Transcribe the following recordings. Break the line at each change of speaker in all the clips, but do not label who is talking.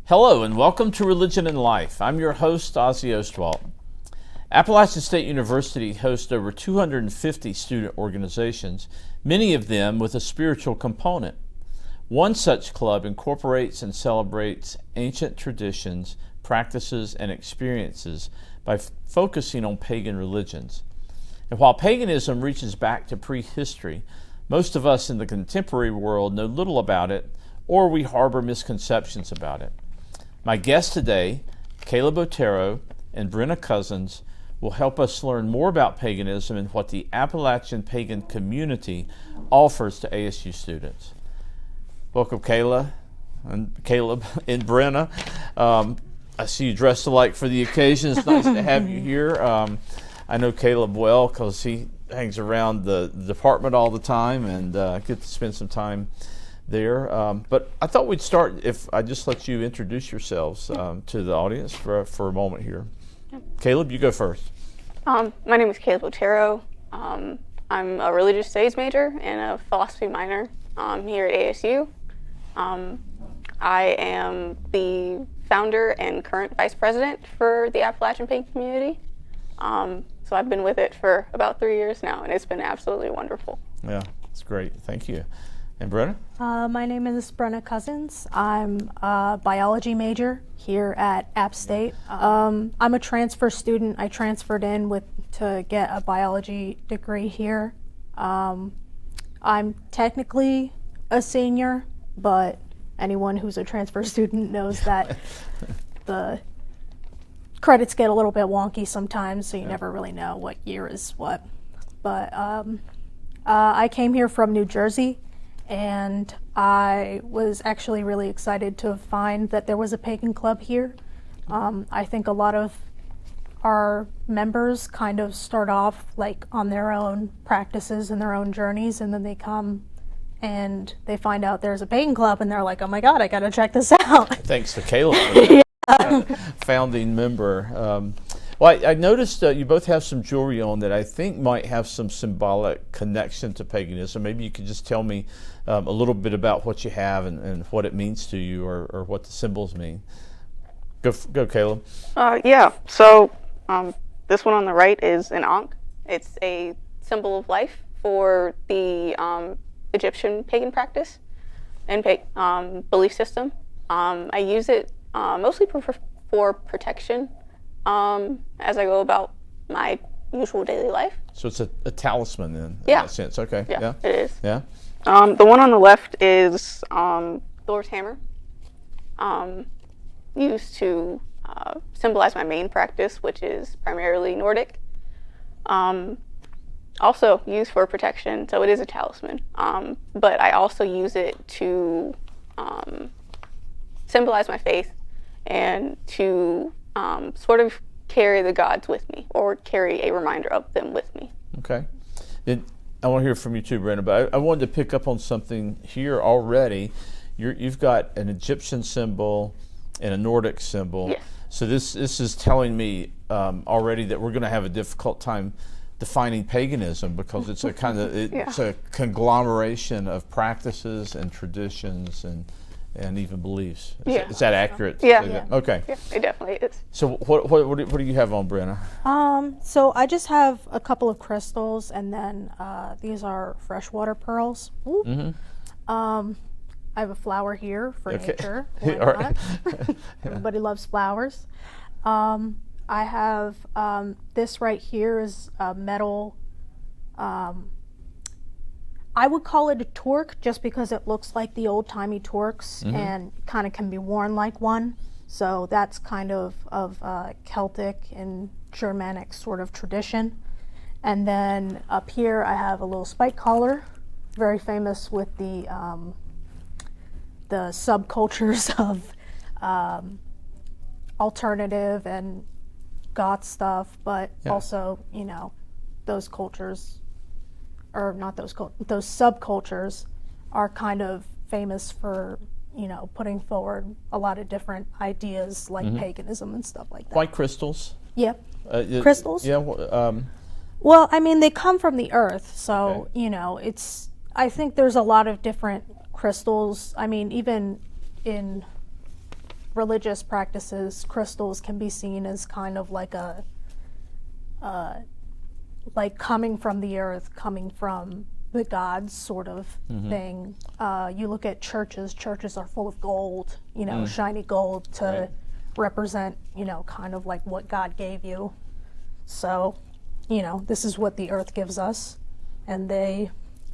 Hello and welcome to Religion and Life. I'm your host, Ozzie. Appalachian State University hosts over 250 student organizations, many of them with a spiritual component. One such club incorporates and celebrates ancient traditions, practices, and experiences by focusing on pagan religions. And while paganism reaches back to prehistory, most of us in the contemporary world know little about it, or we harbor misconceptions about it. My guests today, Caleb Otero and Brenna Cousins, will help us learn more about paganism and what the Appalachian Pagan Community offers to ASU students. Welcome, Caleb and Brenna. I see you dressed alike for the occasion. It's nice to have you here. I know Caleb well because he hangs around the department all the time and get to spend some time there. But I thought we'd start if I just let you introduce yourselves to the audience for a moment here. Caleb, you go first.
My name is Caleb Otero. I'm a religious studies major and a philosophy minor here at ASU. I am the founder and current vice president for the Appalachian Pagan Community. So I've been with it for about 3 years now, and it's been absolutely wonderful.
Yeah, it's great. Thank you. And Brenna?
My name is Brenna Cousins. I'm a biology major here at App State. I'm a transfer student. I transferred in to get a biology degree here. I'm technically a senior, but anyone who's a transfer student knows that the credits get a little bit wonky sometimes, so you never really know what year is what. But I came here from New Jersey, and I was actually really excited to find that there was a pagan club here. I think a lot of our members kind of start off like on their own practices and their own journeys, and then they come and they find out there's a pagan club, and they're like, oh my God, I gotta check this out.
Thanks to Caleb for that. Founding member. Well, I noticed you both have some jewelry on that I think might have some symbolic connection to paganism. Maybe you could just tell me a little bit about what you have and what it means to you, or what the symbols mean. Go, Caleb.
Yeah, so this one on the right is an ankh. It's a symbol of life for the Egyptian pagan practice and belief system. I use it mostly for protection as I go about my usual daily life.
So it's a talisman in
that
sense. Okay.
Yeah, it is.
Yeah.
The one on the left is Thor's hammer, used to symbolize my main practice, which is primarily Nordic. Also used for protection, so it is a talisman. But I also use it to symbolize my faith and to sort of carry the gods with me, or carry a reminder of them with me.
Okay. I want to hear from you too, Brenna, but I wanted to pick up on something here already. You've got an Egyptian symbol and a Nordic symbol.
Yes.
So this is telling me already that we're going to have a difficult time defining paganism, because it's a kind of it's a conglomeration of practices and traditions and even beliefs. Is that accurate?
Yeah.
Okay.
Yeah, it definitely is.
So what do you have on, Brenna?
So I just have a couple of crystals, and then these are freshwater pearls. Mm-hmm. I have a flower here for nature. Why
All right.
not? Everybody loves flowers. I have this right here is a metal. I would call it a torque just because it looks like the old-timey torques, mm-hmm. and kind of can be worn like one. So that's kind of Celtic and Germanic sort of tradition. And then up here I have a little spike collar, very famous with the subcultures of alternative and goth stuff, but also, those cultures, or not those subcultures are kind of famous for, putting forward a lot of different ideas like mm-hmm. paganism and stuff like that.
White crystals?
Yep. Crystals?
Yeah.
Well, they come from the earth, so, I think there's a lot of different crystals. Even in religious practices, crystals can be seen as kind of like a like coming from the earth, coming from the gods sort of thing. You look at churches are full of gold, shiny gold to represent, kind of like what God gave you. So, this is what the earth gives us, and they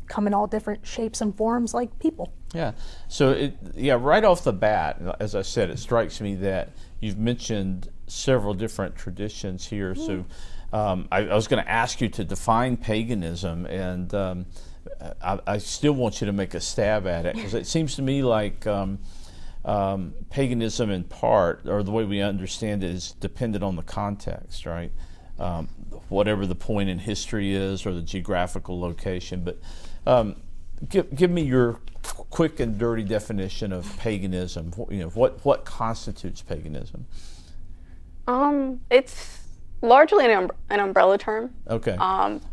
come in all different shapes and forms like people.
Yeah. So, right off the bat, as I said, it strikes me that you've mentioned several different traditions here. So, I was going to ask you to define paganism, and I still want you to make a stab at it, because it seems to me like paganism in part, or the way we understand it, is dependent on the context, right? Whatever the point in history is, or the geographical location. But give me your quick and dirty definition of paganism. What constitutes paganism?
It's largely an umbrella term.
Okay.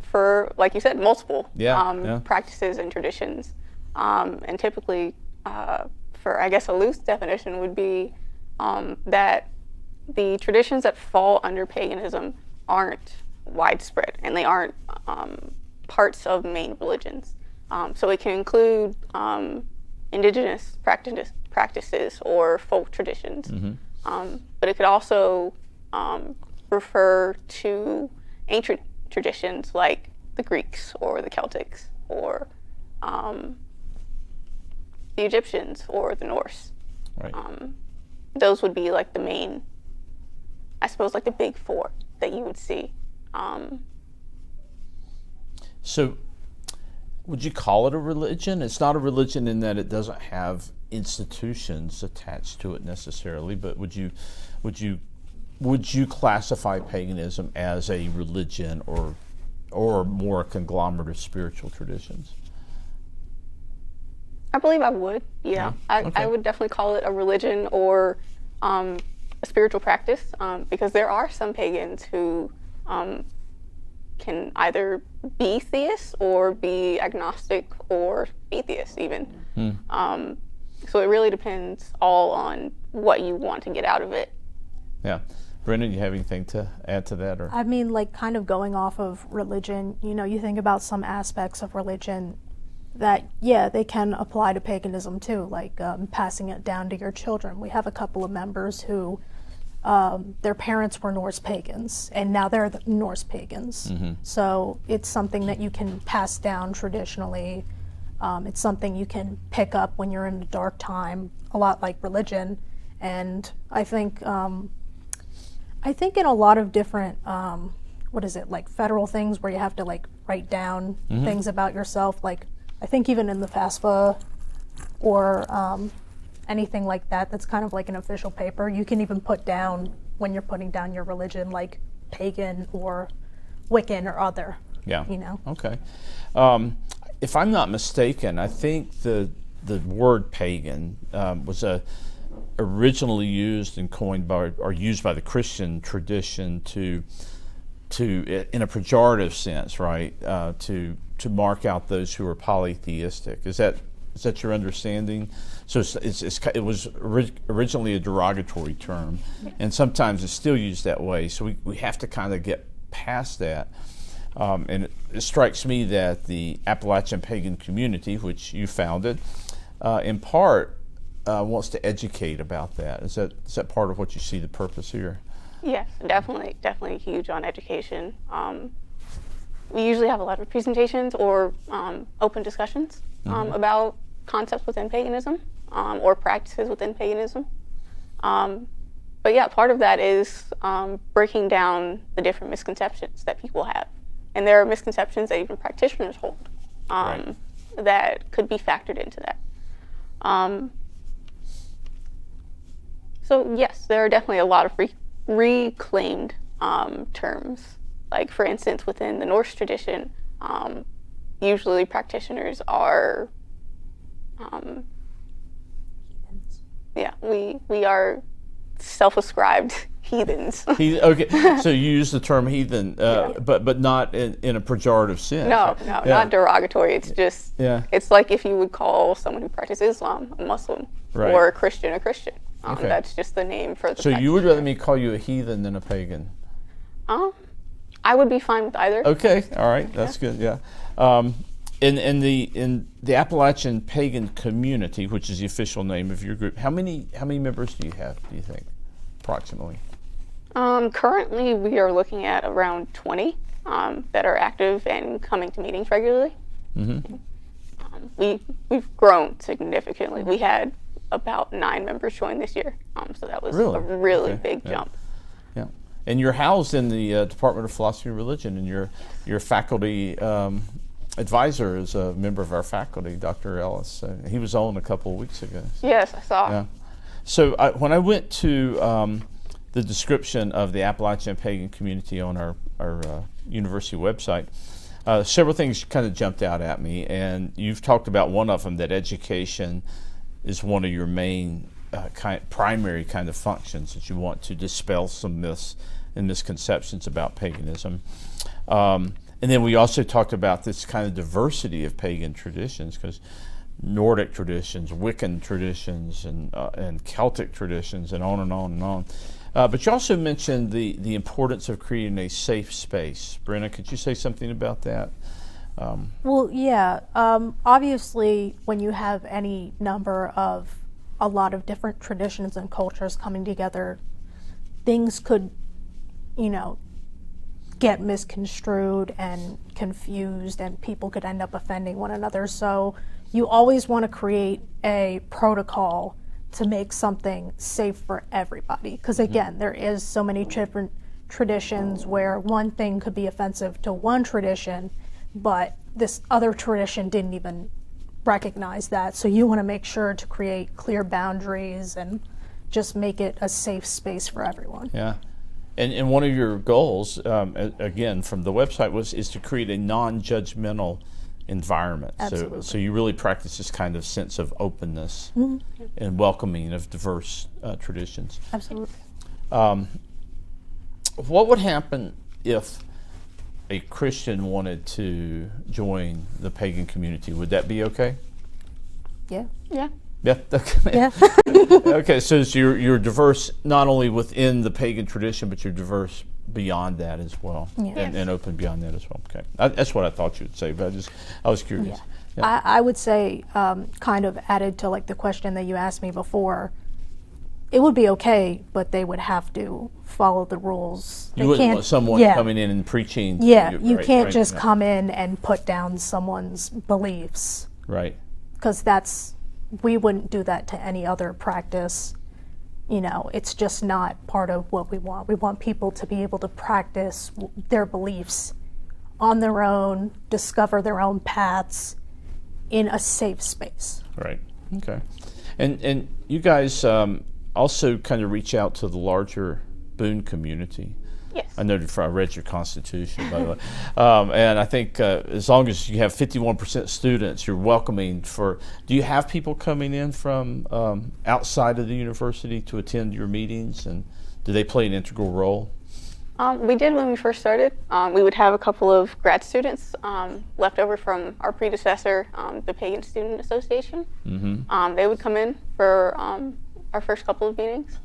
For, like you said, multiple
Yeah.
practices and traditions. And typically, for, I guess, a loose definition would be that the traditions that fall under paganism aren't widespread, and they aren't parts of main religions. So it can include indigenous practices or folk traditions. But it could also refer to ancient traditions like the Greeks or the Celtics or the Egyptians or the Norse.
Right.
Those would be like the main, I suppose, like the big four that you would see.
So, would you call it a religion? It's not a religion in that it doesn't have institutions attached to it necessarily, but would you classify paganism as a religion, or more a conglomerate of spiritual traditions?
I believe I would, yeah. I would definitely call it a religion or a spiritual practice, because there are some pagans who can either be theists or be agnostic or atheists even. So it really depends all on what you want to get out of it.
Yeah. Brenna, you have anything to add to that? Or?
I mean, like, kind of going off of religion, you think about some aspects of religion that, they can apply to paganism too, like passing it down to your children. We have a couple of members who their parents were Norse pagans, and now they're the Norse pagans. So it's something that you can pass down traditionally. It's something you can pick up when you're in a dark time, a lot like religion. And I think in a lot of different, like federal things where you have to like write down things about yourself, like I think even in the FAFSA or anything like that, that's kind of like an official paper, you can even put down when you're putting down your religion, like pagan or Wiccan or other.
Yeah. Okay. If I'm not mistaken, I think the word pagan was originally used and coined by, or used by, the Christian tradition to in a pejorative sense, right? To mark out those who are polytheistic. Is that your understanding? So it was originally a derogatory term, and sometimes it's still used that way. So we have to kind of get past that. And it strikes me that the Appalachian Pagan Community, which you founded, in part wants to educate about that. Is that part of what you see the purpose here?
Yes, definitely huge on education. We usually have a lot of presentations or open discussions about concepts within paganism or practices within paganism. But yeah, part of that is breaking down the different misconceptions that people have. And there are misconceptions that even practitioners hold that could be factored into that. So yes, there are definitely a lot of reclaimed terms. Like, for instance, within the Norse tradition, usually practitioners are, we are self-ascribed heathens.
Okay, so you use the term heathen, but not in a pejorative sense.
No, not derogatory. It's just, it's like if you would call someone who practices Islam a Muslim, or a Christian.
Okay.
That's just the name for the
So
practice.
you would rather me call you a heathen than a pagan?
I would be fine with either.
Okay, all right, that's good. Yeah, in the Appalachian Pagan Community, which is the official name of your group, how many members do you have? Do you think, approximately?
Currently, we are looking at around 20 that are active and coming to meetings regularly.
Mm-hmm.
We've grown significantly. We had about 9 members join this year, so that was
Really?
a really
Okay.
big
Yeah.
jump.
Yeah, and you're housed in the Department of Philosophy and Religion, and your faculty advisor is a member of our faculty, Dr. Ellis. He was on a couple of weeks ago. So,
Yes, I saw.
yeah. So when I went to the description of the Appalachian Pagan Community on our university website, several things kind of jumped out at me, and you've talked about one of them, that education is one of your main primary kind of functions, that you want to dispel some myths and misconceptions about paganism. And then we also talked about this kind of diversity of pagan traditions, because Nordic traditions, Wiccan traditions, and Celtic traditions, and on and on and on. But you also mentioned the importance of creating a safe space. Brenna, could you say something about that?
Well, yeah. Obviously, when you have any number of a lot of different traditions and cultures coming together, things could, get misconstrued and confused, and people could end up offending one another. So you always want to create a protocol to make something safe for everybody. Because again, there is so many different traditions where one thing could be offensive to one tradition, but this other tradition didn't even recognize that. So you want to make sure to create clear boundaries and just make it a safe space for everyone.
Yeah. And one of your goals, again, from the website, is to create a non-judgmental environment.
Absolutely.
So you really practice this kind of sense of openness and welcoming of diverse traditions.
Absolutely.
What would happen if a Christian wanted to join the pagan community? Would that be okay?
Yeah.
Yeah.
Yeah. Okay.
Yeah.
Okay. So you're diverse not only within the pagan tradition, but you're diverse beyond that as well,
Yeah.
and open beyond that as well. Okay. That's what I thought you would say, but I was curious.
Yeah. I would say, kind of added to like the question that you asked me before, it would be okay, but they would have to follow the rules.
You wouldn't want someone coming in and preaching.
Yeah,
to
you can't just
yeah.
come in and put down someone's beliefs,
Right.
because we wouldn't do that to any other practice. It's just not part of what we want. We want people to be able to practice their beliefs on their own, discover their own paths in a safe space.
Right. Okay. And you guys also kind of reach out to the larger Boone community.
Yes.
I noted I read your Constitution, by the way. And I think as long as you have 51% students, you're welcoming for. Do you have people coming in from outside of the university to attend your meetings, and do they play an integral role?
We did when we first started. We would have a couple of grad students left over from our predecessor, the Pagan Student Association.
Mm-hmm.
They would come in for our first couple of meetings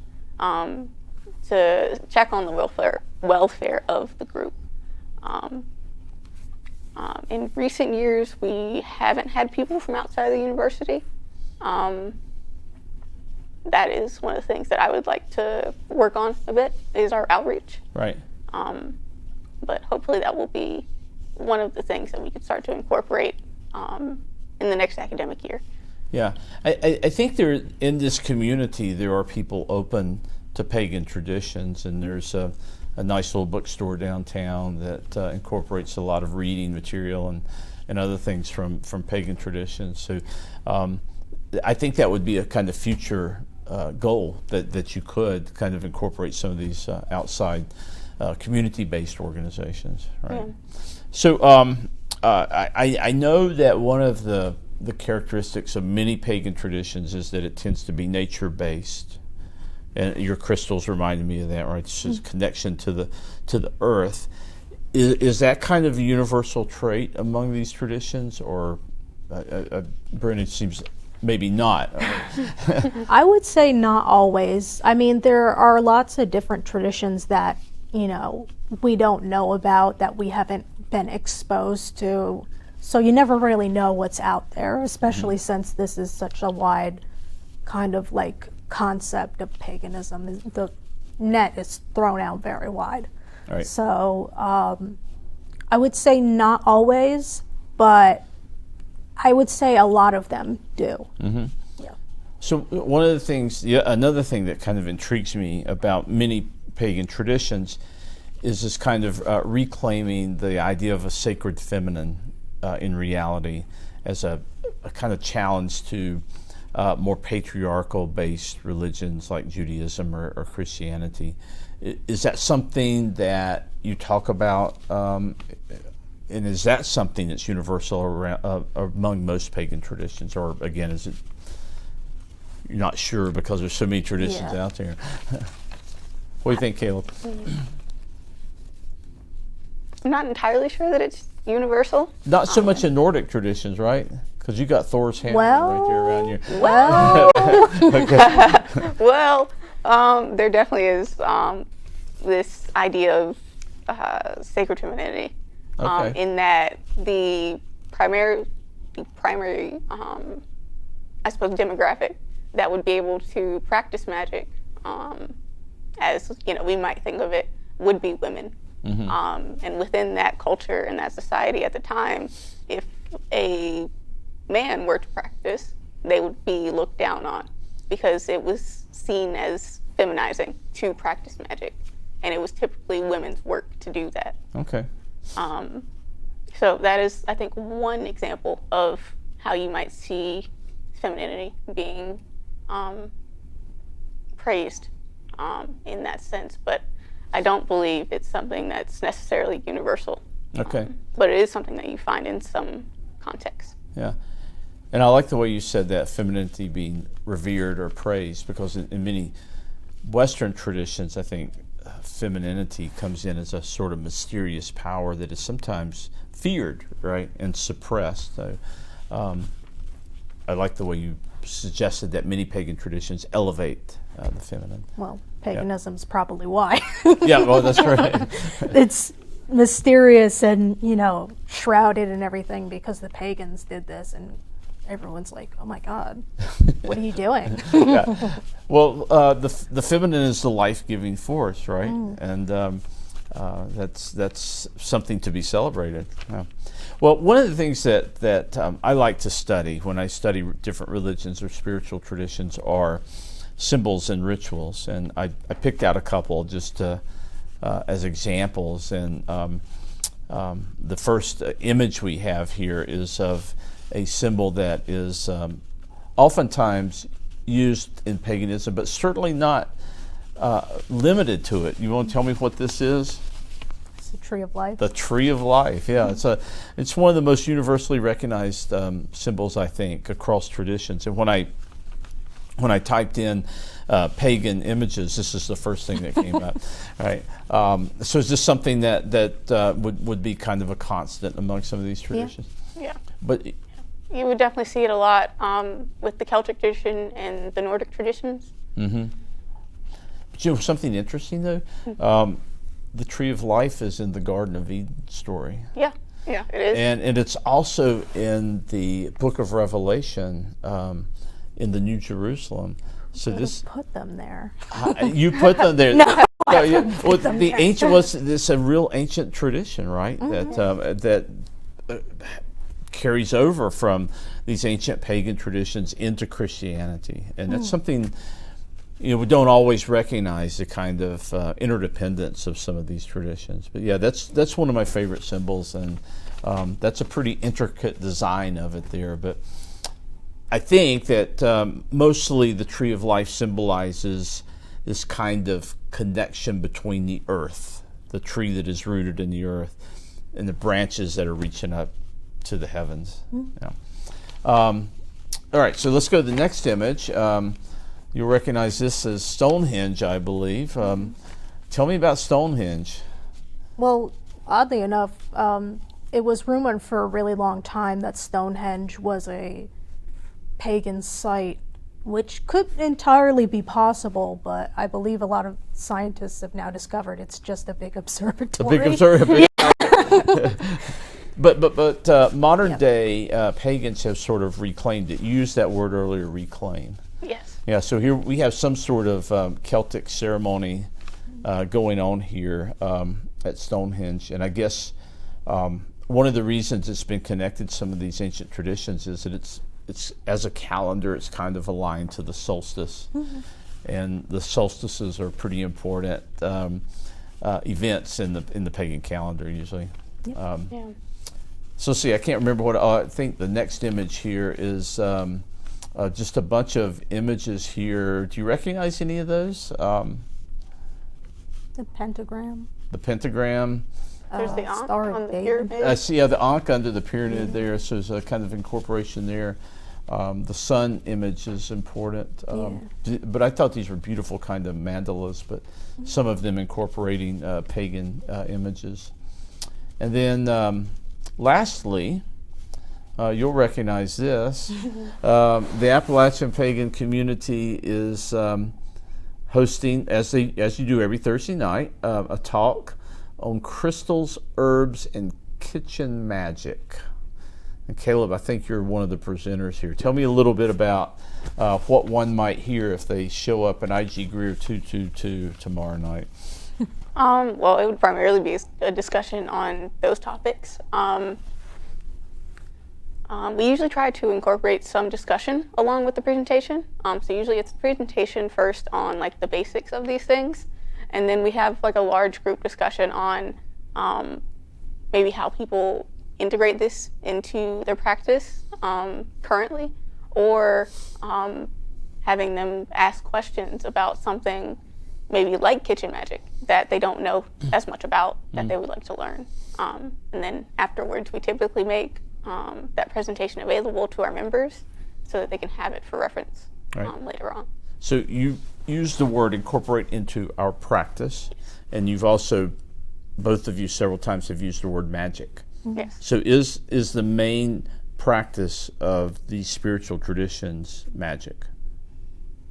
to check on the welfare of the group. In recent years, we haven't had people from outside of the university. That is one of the things that I would like to work on a bit, is our outreach.
Right.
But hopefully that will be one of the things that we could start to incorporate in the next academic year.
Yeah. I think in this community there are people open to pagan traditions, and there's a nice little bookstore downtown that incorporates a lot of reading material and other things from pagan traditions. So I think that would be a kind of future goal that you could kind of incorporate some of these outside community-based organizations, right?
Yeah.
So I know that one of the characteristics of many pagan traditions is that it tends to be nature-based, and your crystals reminded me of that, right? It's just connection to the earth. Is that kind of a universal trait among these traditions, or Brenna seems maybe not.
I would say not always. I mean, there are lots of different traditions that, we don't know about, that we haven't been exposed to. So you never really know what's out there, especially since this is such a wide kind of like concept of paganism. The net is thrown out very wide.
Right.
So I would say not always, but I would say a lot of them do.
Mm-hmm.
Yeah.
So one of the things, another thing that kind of intrigues me about many pagan traditions is this kind of reclaiming the idea of a sacred feminine in reality as a kind of challenge to more patriarchal-based religions like Judaism or Christianity. Is that something that you talk about, and is that something that's universal around, among most pagan traditions, or again, is it you're not sure because there's so many traditions out there? What do you think, Caleb?
I'm not entirely sure that it's universal.
Not so much in Nordic traditions, right? Because you got Thor's hammer right there around you.
Well, there definitely is this idea of sacred femininity, in that the primary, I suppose, demographic that would be able to practice magic, as we might think of it, would be women. Mm-hmm. And within that culture and that society at the time, if a man were to practice, they would be looked down on because it was seen as feminizing to practice magic, and it was typically women's work to do that.
Okay.
So that is, I think, one example of how you might see femininity being praised in that sense, but I don't believe it's something that's necessarily universal.
Okay.
But it is something that you find in some contexts.
Yeah. And I like the way you said that, femininity being revered or praised, because in many Western traditions, I think femininity comes in as a sort of mysterious power that is sometimes feared, right, and suppressed. So I like the way you suggested that many pagan traditions elevate the feminine.
Well, paganism's probably why.
Yeah, well, that's right.
It's mysterious and, shrouded and everything because the pagans did this, and everyone's like, oh my God, what are you doing?
Yeah. Well, the feminine is the life-giving force, right? And that's something to be celebrated. Yeah. Well, one of the things that I like to study when I study different religions or spiritual traditions are symbols and rituals, and I picked out a couple just as examples. And the first image we have here is of a symbol that is oftentimes used in paganism, but certainly not limited to it. You want to tell me what this is?
It's the tree of life.
The tree of life, yeah. It's one of the most universally recognized symbols, I think, across traditions. And when I typed in pagan images, this is the first thing that came up, right? So is this something that would be kind of a constant among some of these traditions?
Yeah.
But
you would definitely see it a lot with the Celtic tradition and the Nordic traditions.
Mm-hmm. But something interesting though, the tree of life is in the Garden of Eden story.
Yeah, it is.
And it's also in the Book of Revelation, in the New Jerusalem. So this
put them there.
You put them there.
No,
well, the ancient it's a real ancient tradition, right? Mm-hmm. That carries over from these ancient pagan traditions into Christianity, and that's something we don't always recognize, the kind of interdependence of some of these traditions. But yeah, that's one of my favorite symbols, and that's a pretty intricate design of it there. But I think that mostly the tree of life symbolizes this kind of connection between the earth, the tree that is rooted in the earth, and the branches that are reaching up to the heavens. Yeah. All right, so let's go to the next image. You'll recognize this as Stonehenge, I believe. Tell me about Stonehenge.
Well, oddly enough, it was rumored for a really long time that Stonehenge was a pagan site, which could entirely be possible, but I believe a lot of scientists have now discovered it's just a big observatory.
A big observatory. But modern day pagans have sort of reclaimed it. You used that word earlier, reclaim.
Yes.
Yeah, so here we have some sort of Celtic ceremony going on here at Stonehenge, and I guess one of the reasons it's been connected to some of these ancient traditions is that it's as a calendar, it's kind of aligned to the solstice, and the solstices are pretty important events in the pagan calendar usually.
Yep.
So see, I can't remember what I think the next image here is. Just a bunch of images here. Do you recognize any of those?
The pentagram.
The pentagram.
There's the Ankh
Star of
on the
David.
pyramid.
I see the Ankh under the pyramid there, so there's a kind of incorporation there. The sun image is important. But I thought these were beautiful kind of mandalas, but some of them incorporating pagan images. And then lastly, you'll recognize this. The Appalachian Pagan Community is hosting, as you do every Thursday night, a talk on crystals, herbs, and kitchen magic. And Caleb, I think you're one of the presenters here. Tell me a little bit about what one might hear if they show up in IG Greer 222 tomorrow night.
Well, it would primarily be a discussion on those topics. We usually try to incorporate some discussion along with the presentation. So usually it's the presentation first on like the basics of these things, and then we have like a large group discussion on maybe how people integrate this into their practice currently, or having them ask questions about something maybe like kitchen magic that they don't know as much about that they would like to learn. And then afterwards we typically make that presentation available to our members so that they can have it for reference later on.
So you use the word incorporate into our practice, and you've also, both of you several times have used the word magic.
Yes.
So is the main practice of these spiritual traditions magic?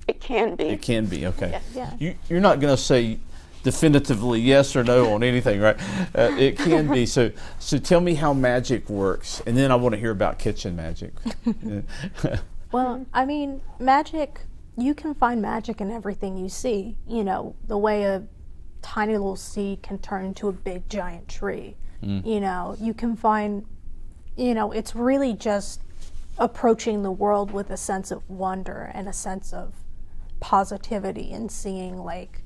It can be.
It can be, okay.
Yes.
Yeah.
You're not going to say definitively yes or no on anything, right? It can be. So tell me how magic works, and then I want to hear about kitchen magic.
Well, I mean, magic, you can find magic in everything you see. You know, the way a tiny little seed can turn into a big giant tree. You know, you can find, you know, it's really just approaching the world with a sense of wonder and a sense of positivity and seeing like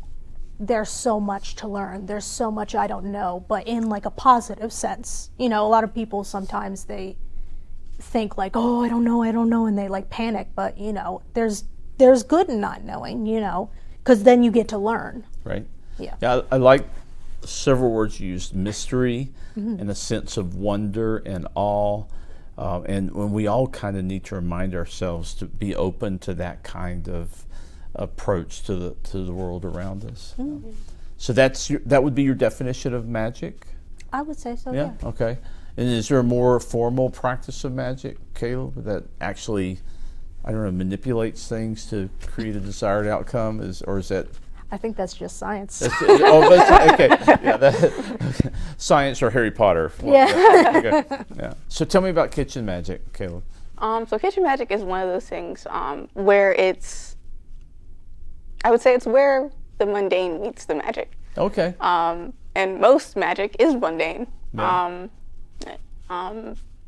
there's so much to learn, there's so much I don't know, but in like a positive sense. You know, a lot of people sometimes they think like, oh, I don't know, and they like panic, but you know, there's good in not knowing, you know, because then you get to learn.
Right.
Yeah.
I like several words you used: mystery, and a sense of wonder and awe. And when we all kind of need to remind ourselves to be open to that kind of approach to the world around us. So that would be your definition of magic?
I would say so, yeah.
Okay. And is there a more formal practice of magic, Caleb, that actually, I don't know, manipulates things to create a desired outcome? Or is that...
I think that's just science.
Okay. Yeah, science or Harry Potter.
Yeah.
Okay. Yeah. So tell me about kitchen magic, Caleb.
So kitchen magic is one of those things where I would say it's where the mundane meets the magic.
Okay.
And most magic is mundane.
Yeah.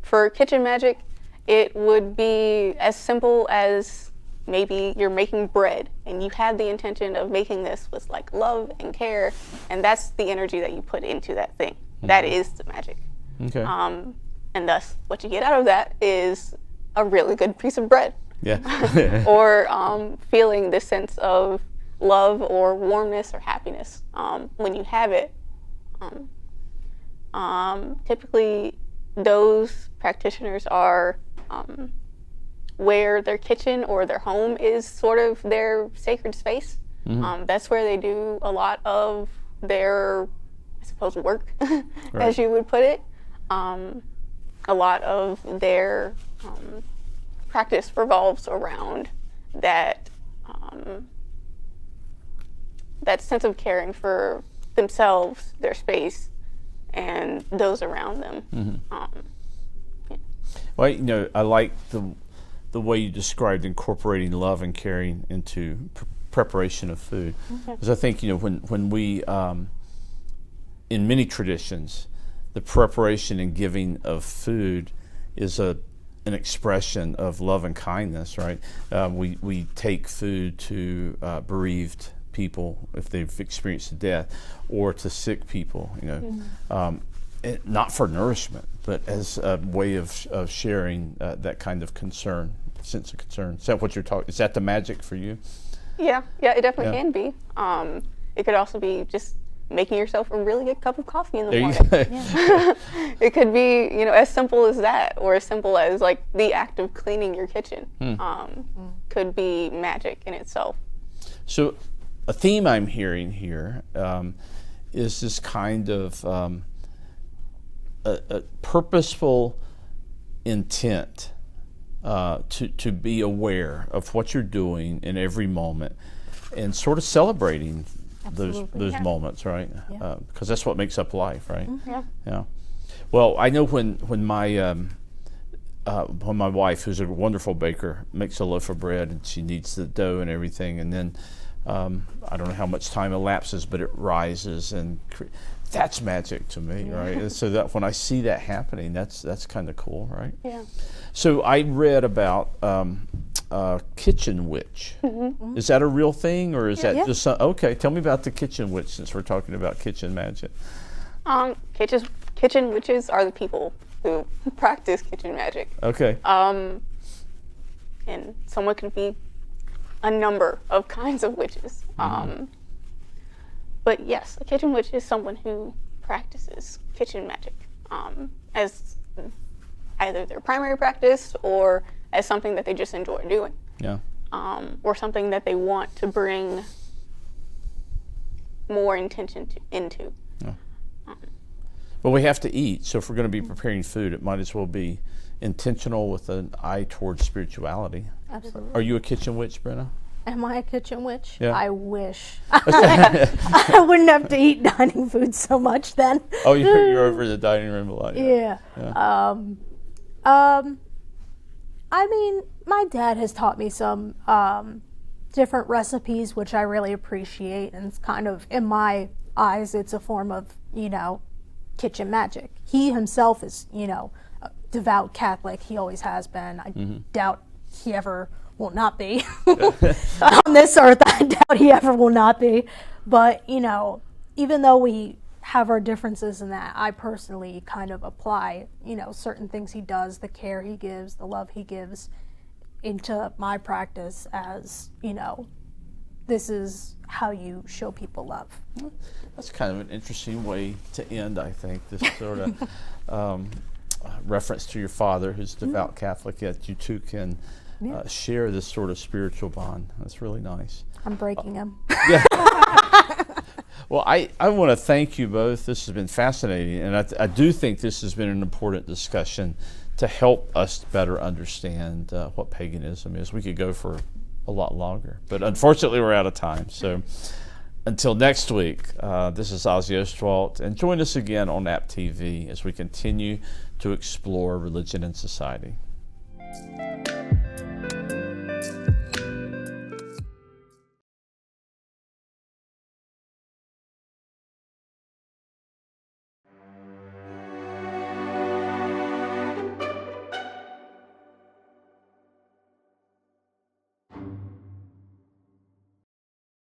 For kitchen magic, it would be as simple as maybe you're making bread and you have the intention of making this with like love and care, and that's the energy that you put into that thing. That is the magic.
Okay.
And thus what you get out of that is a really good piece of bread.
Yeah.
Or feeling this sense of love or warmness or happiness when you have it. Typically those practitioners are where their kitchen or their home is sort of their sacred space. That's where they do a lot of their, I suppose, work, as you would put it. A lot of their practice revolves around that that sense of caring for themselves, their space, and those around them.
Well, you know, I like the way you described incorporating love and caring into preparation of food, because I think, you know, when we in many traditions, the preparation and giving of food is an expression of love and kindness, right? We take food to bereaved people if they've experienced a death, or to sick people, you know, not for nourishment, but as a way of sharing that kind of concern, sense of concern. Is that what you're talking? Is that the magic for you?
Yeah, it definitely can be. It could also be just making yourself a really good cup of coffee in the morning. It could be, you know, as simple as that, or as simple as like the act of cleaning your kitchen. Could be magic in itself.
So a theme I'm hearing here is this kind of a purposeful intent to be aware of what you're doing in every moment, and sort of celebrating those moments, right? Because that's what makes up life, right? Yeah. Well, I know when my wife, who's a wonderful baker, makes a loaf of bread and she kneads the dough and everything, and then I don't know how much time elapses, but it rises, and that's magic to me, right? And so that when I see that happening, that's kind of cool, right?
Yeah.
So I read about kitchen witch. Is that a real thing, or is that just okay? Tell me about the kitchen witch, since we're talking about kitchen magic.
Kitchen witches are the people who practice kitchen magic.
Okay.
And someone can be a number of kinds of witches. But yes, a kitchen witch is someone who practices kitchen magic as either their primary practice, or as something that they just enjoy doing.
Yeah.
Or something that they want to bring more intention into.
Yeah. Well, we have to eat, so if we're going to be preparing food, it might as well be intentional with an eye towards spirituality.
Absolutely.
Are you a kitchen witch, Brenna?
Am I a kitchen witch?
Yeah.
I wish. I wouldn't have to eat dining food so much then.
Oh, you're over in the dining room a lot.
Yeah. I mean, my dad has taught me some different recipes, which I really appreciate, and it's kind of, in my eyes, it's a form of, you know, kitchen magic. He himself is, you know, a devout Catholic. He always has been. I doubt he ever will not be. On this earth, I doubt he ever will not be. But, you know, even though we have our differences in that, I personally kind of apply, you know, certain things he does, the care he gives, the love he gives, into my practice as, you know, this is how you show people love.
That's kind of an interesting way to end, I think, this sort of reference to your father, who's a devout Catholic, yet you two can share this sort of spiritual bond. That's really nice.
I'm breaking him.
Yeah. Well, I want to thank you both. This has been fascinating, and I do think this has been an important discussion to help us better understand what paganism is. We could go for a lot longer, but unfortunately we're out of time. So until next week, this is Ozzie Ostwalt, and join us again on App TV as we continue to explore religion and society.